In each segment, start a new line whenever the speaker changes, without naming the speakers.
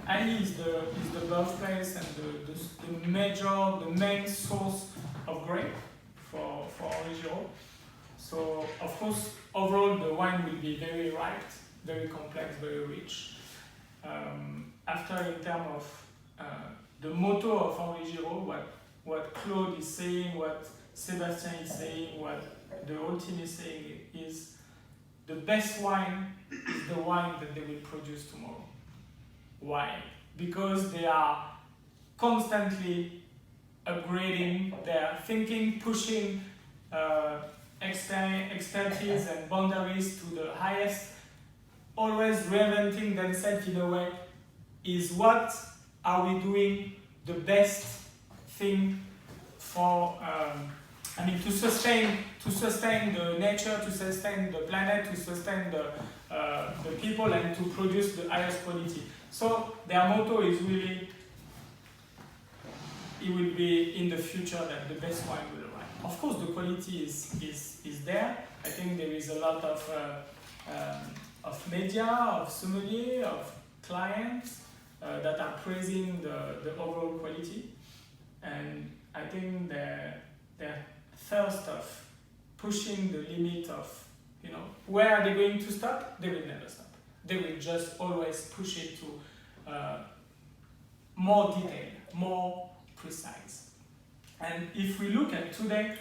Herni is the birthplace and the main source of grape for Giraud. So of course, overall the wine will be very ripe, very complex, very rich. After, in terms of the motto of Henri Giraud, what Claude is saying, what Sébastien is saying, what the whole team is saying is the best wine is the wine that they will produce tomorrow. Why? Because they are constantly upgrading their thinking, pushing expertise and boundaries to the highest, always reinventing themselves in a way, is what are we doing the best thing for, to sustain the nature, to sustain the planet, to sustain the people, and to produce the highest quality. So their motto is really, it will be in the future that the best wine will arrive. Of course, the quality is there. I think there is a lot of media, of sommelier, of clients that are praising the overall quality. And I think their thirst of pushing the limit of, where are they going to stop? They will never stop. They will just always push it to more detail, more precise. And if we look at today,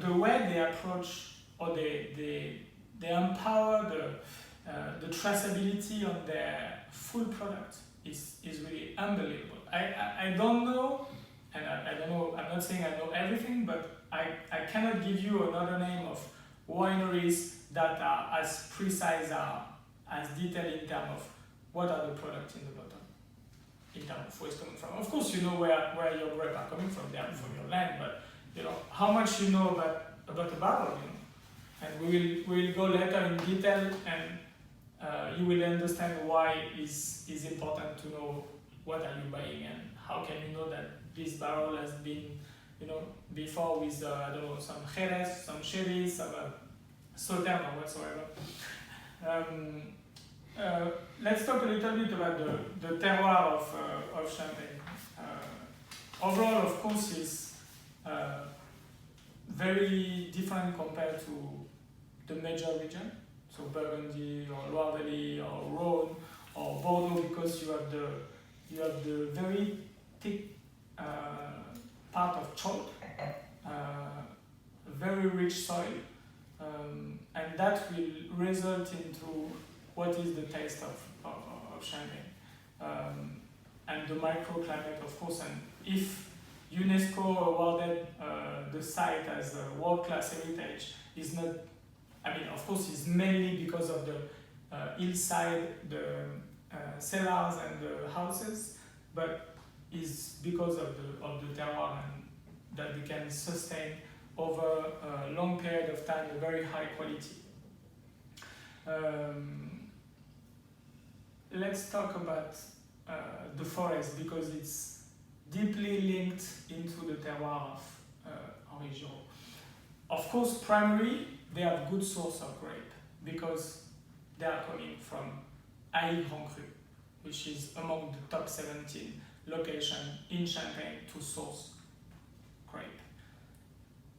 the way they approach, or they empower the traceability on their food product is really unbelievable. I don't know, and I don't know, I'm not saying I know everything, but I cannot give you another name of wineries that are as precise, as detailed in terms of what are the products in the bottom, in terms of where it's coming from. Of course, you know where your grapes are coming from, they are from your land, but how much you know about the barrel, And we will go later in detail, and you will understand why it's important to know what are you buying and how can you know that this barrel has been, before with some Jerez, some Sherry, some Sauterne or whatsoever. Let's talk a little bit about the terroir of Champagne. Overall, of course, is very different compared to the major region, so Burgundy or Loire Valley or Rhône or Bordeaux, because you have the very thick part of chalk, very rich soil, and that will result into what is the taste of Champagne. And the microclimate, of course, and if UNESCO awarded the site as a world-class heritage, is not, of course, it's mainly because of the hillside, the cellars and the houses, but is because of the terroir, and that we can sustain over a long period of time a very high quality. Let's talk about the forest, because it's deeply linked into the terroir of Henri Giraud. Of course, primarily, they have good source of grape, because they are coming from Hailly Grand Cru, which is among the top 17 locations in Champagne to source grape.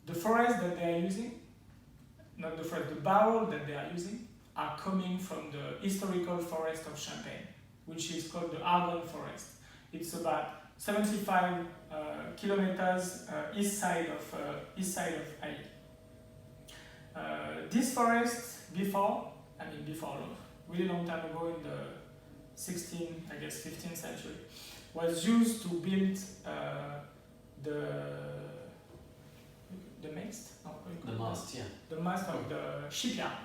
The forest that they are using, not the forest, the barrel that they are using, are coming from the historical forest of Champagne, which is called the Argonne forest. It's about 75 kilometers east side of Hailly. This forest before, really long time ago in the 15th century, was used to build the mast?
The mast, yeah.
The mast of the shipyard.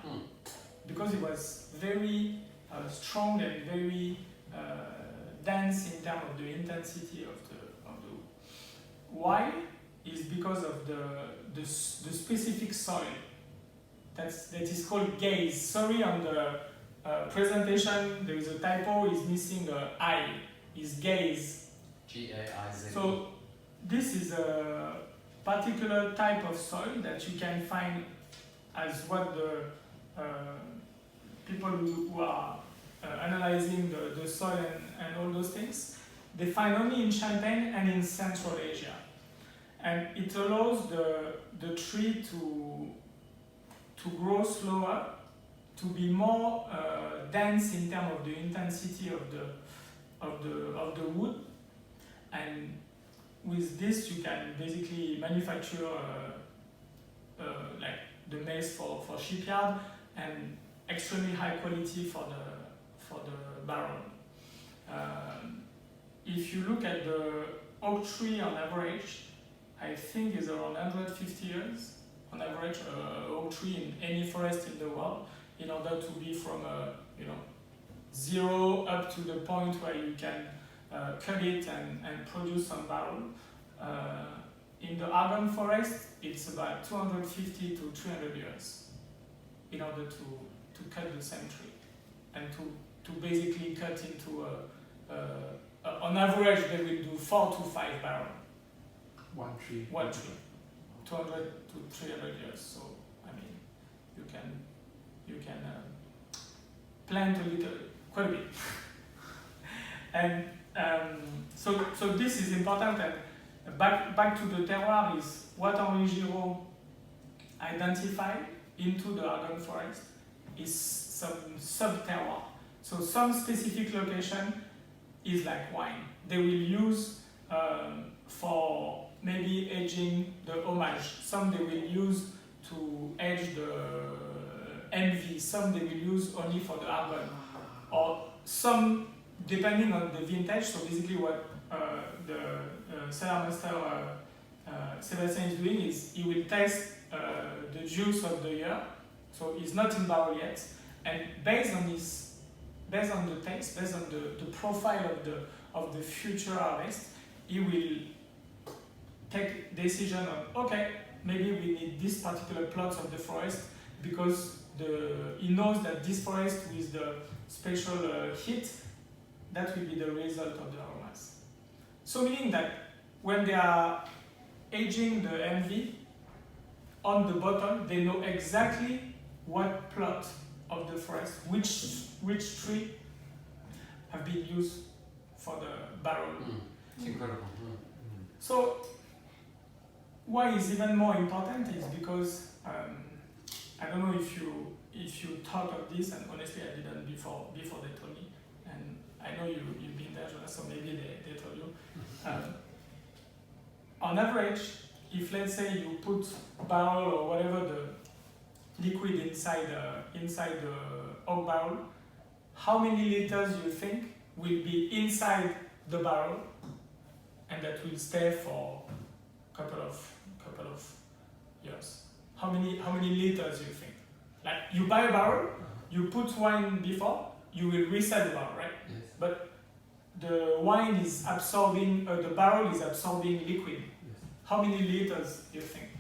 Because it was very strong and very dense in terms of the intensity of the wood. Why? Is because of the specific soil that is called gaze. Sorry, on the presentation there is a typo, is missing the I, is gaze.
G-A-I-Z.
So this is a particular type of soil that you can find as what the people who are analyzing the soil and all those things, they find only in Champagne and in Central Asia. And it allows the tree to grow slower, to be more dense in terms of the intensity of the wood, and with this you can basically manufacture like the maize for shipyard and extremely high quality for the barrel. If you look at the oak tree on average, I think is around 150 years on average oak tree in any forest in the world, in order to be from zero up to the point where you can cut it and produce some barrel. In the Argonne forest, it's about 250 to 300 years in order to cut the same tree and to basically cut into on average they will do 4 to 5 barrel.
One tree.
200 to 300 years. So I mean, you can plant a little, quite a bit. And so this is important. And back to the terroir is what Henri Giraud identified into the Argonne forest is some sub-terroir. So some specific location is like wine. They will use for maybe aging the homage. Some they will use to age the MV. Some they will use only for the Argonne. Or some depending on the vintage. So basically what the cellar master Sébastien is doing is he will taste the juice of the year. So it's not in barrel yet. And based on the taste, based on the profile of the future harvest, he will take decision on, okay, maybe we need this particular plots of the forest because he knows that this forest with the special heat, that will be the result of the aromas. So meaning that when they are aging the MV, on the bottom they know exactly what plot of the forest, which tree have been used for the barrel.
It's incredible.
So why is even more important is because I don't know if you thought of this, and honestly I didn't before they told me, and I know you've been there, so maybe they told you. On average, if let's say you put barrel or whatever the liquid inside the oak barrel, how many liters you think will be inside the barrel and that will stay for a couple of years? How many liters you think? Like you buy a barrel, you put wine before, you will resell the barrel, right?
Yes.
But the wine is absorbing, the barrel is absorbing liquid.
Yes.
How many liters do you think?